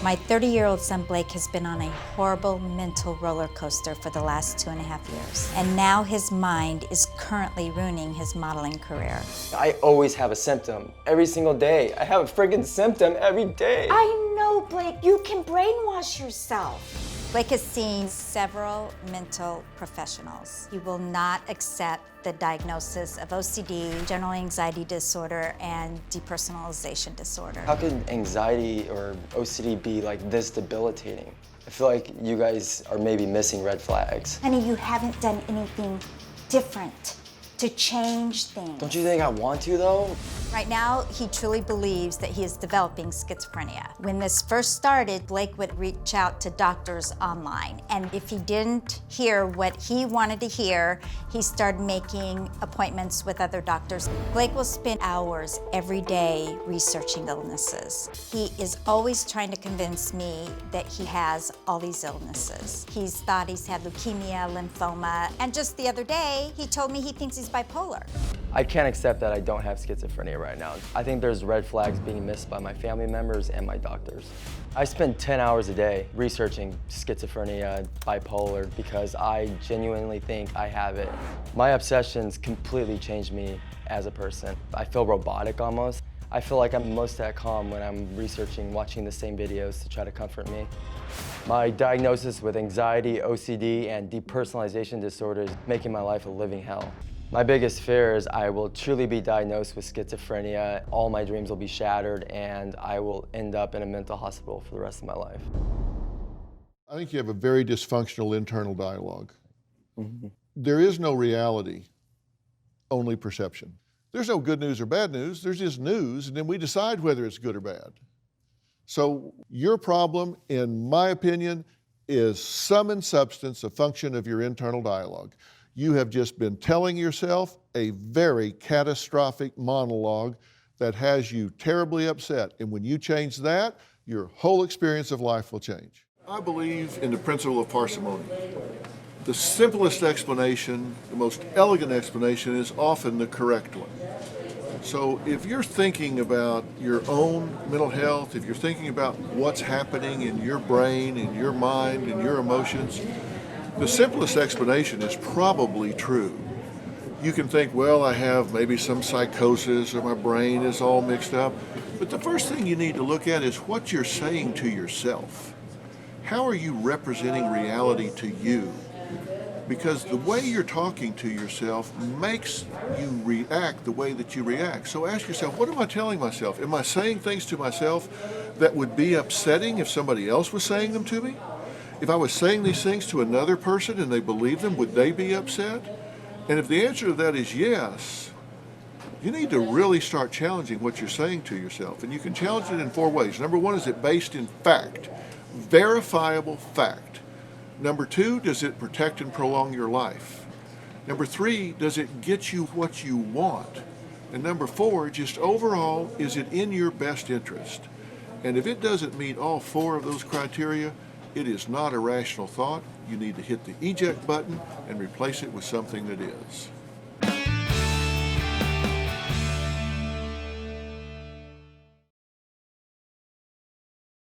My 30-year-old son Blake has been on a horrible mental roller coaster for the last 2.5 years. And now his mind is currently ruining his modeling career. I always have a symptom. Every single day. I have a friggin' symptom every day. I know, Blake. You can brainwash yourself. Blake has seen several mental professionals. He will not accept the diagnosis of OCD, general anxiety disorder, and depersonalization disorder. How could anxiety or OCD be like this debilitating? I feel like you guys are maybe missing red flags. Honey, you haven't done anything different to change things. Don't you think I want to though? Right now, he truly believes that he is developing schizophrenia. When this first started, Blake would reach out to doctors online, and if he didn't hear what he wanted to hear, he started making appointments with other doctors. Blake will spend hours every day researching illnesses. He is always trying to convince me that he has all these illnesses. He's thought he's had leukemia, lymphoma, and just the other day, he told me he thinks he's bipolar. I can't accept that I don't have schizophrenia right now. I think there's red flags being missed by my family members and my doctors. I spend 10 hours a day researching schizophrenia, bipolar, because I genuinely think I have it. My obsessions completely changed me as a person. I feel robotic almost. I feel like I'm most at calm when I'm researching, watching the same videos to try to comfort me. My diagnosis with anxiety, OCD, and depersonalization disorder is making my life a living hell. My biggest fear is I will truly be diagnosed with schizophrenia, all my dreams will be shattered, and I will end up in a mental hospital for the rest of my life. I think you have a very dysfunctional internal dialogue. There is no reality, only perception. There's no good news or bad news, there's just news, and then we decide whether it's good or bad. So your problem, in my opinion, is sum and substance a function of your internal dialogue. You have just been telling yourself a very catastrophic monologue that has you terribly upset. And when you change that, your whole experience of life will change. I believe in the principle of parsimony. The simplest explanation, the most elegant explanation is often the correct one. So if you're thinking about your own mental health, if you're thinking about what's happening in your brain, in your mind, in your emotions, the simplest explanation is probably true. You can think, well, I have maybe some psychosis or my brain is all mixed up. But the first thing you need to look at is what you're saying to yourself. How are you representing reality to you? Because the way you're talking to yourself makes you react the way that you react. So ask yourself, what am I telling myself? Am I saying things to myself that would be upsetting if somebody else was saying them to me? If I was saying these things to another person and they believed them, would they be upset? And if the answer to that is yes, you need to really start challenging what you're saying to yourself. And you can challenge it in 4 ways. Number 1, is it based in fact? Verifiable fact. Number 2, does it protect and prolong your life? Number 3, does it get you what you want? And number 4, just overall, is it in your best interest? And if it doesn't meet all 4 of those criteria, it is not a rational thought. You need to hit the eject button and replace it with something that is.